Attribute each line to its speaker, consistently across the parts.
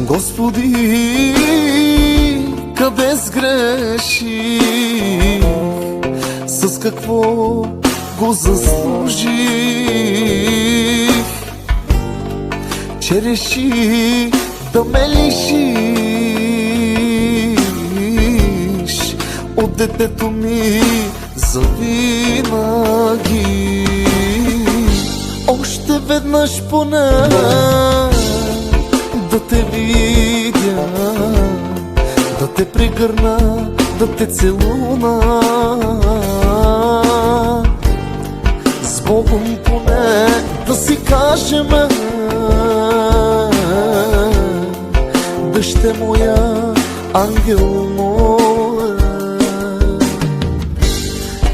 Speaker 1: Господи, къде сгреших, с какво го заслужих, че реши да ме лишиш от детето ми завинаги. Още веднъж поне да те видя, да те прегърна, да те целуна. С Богом поне да си кажем, дъще моя, ангел моя.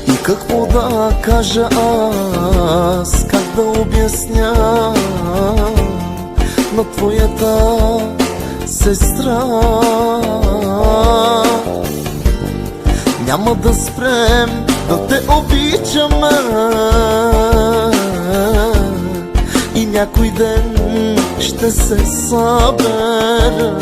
Speaker 1: И какво да кажа аз, как да обясня на твоята сестра? Няма да спрем да те обичаме и някой ден ще се съберем.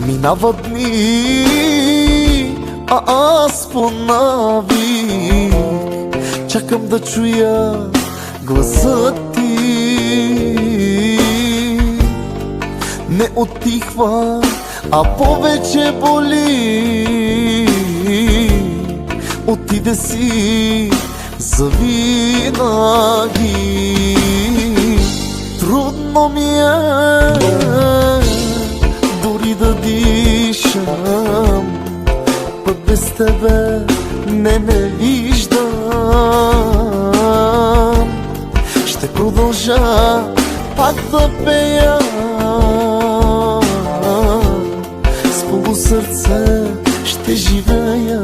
Speaker 1: Минават дни, а аз понавик чакам да чуя гласът ти. Не отихва, а повече боли. Отиде си завинаги. Трудно ми е дори да дишам, пък без тебе не виждам. Ще продължа пак да пея, с полусърце ще живея.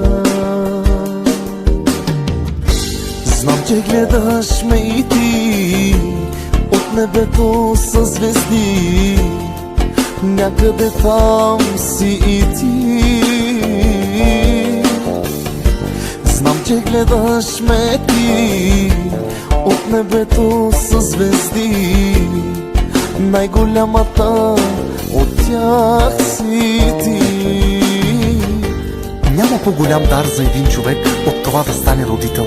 Speaker 1: Знам, че гледаш ме и ти от небето със звезди. Някъде там си и ти. Знам, че гледаш ме ти от небето със звезди. Най-голямата от тях си ти. Няма по-голям дар за един човек от това да стане родител.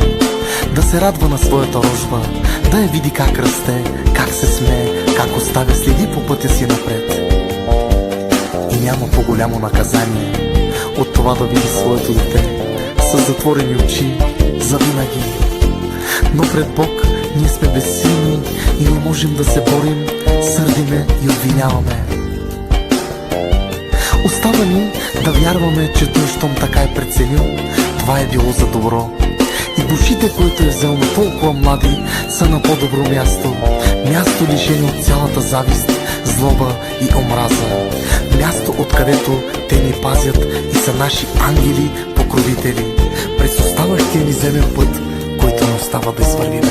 Speaker 1: Да се радва на своята рожба, да я види как расте, как се смее, как оставя следи по пътя си напред. И няма по-голямо наказание от това да види своето дете с затворени очи завинаги. Но пред Бог ние сме безсилни и не можем да се борим, сърдиме и обвиняваме. Остава ни да вярваме, че Той, щом така е преценил, това е било за добро и Душите, които е взел на толкова млади, са на по-добро място. Място лишено от цялата завист, злоба и омраза. Място, откъдето те ни пазят и са наши ангели, покровители. През оставащия ни земен път, който не остава да извървим.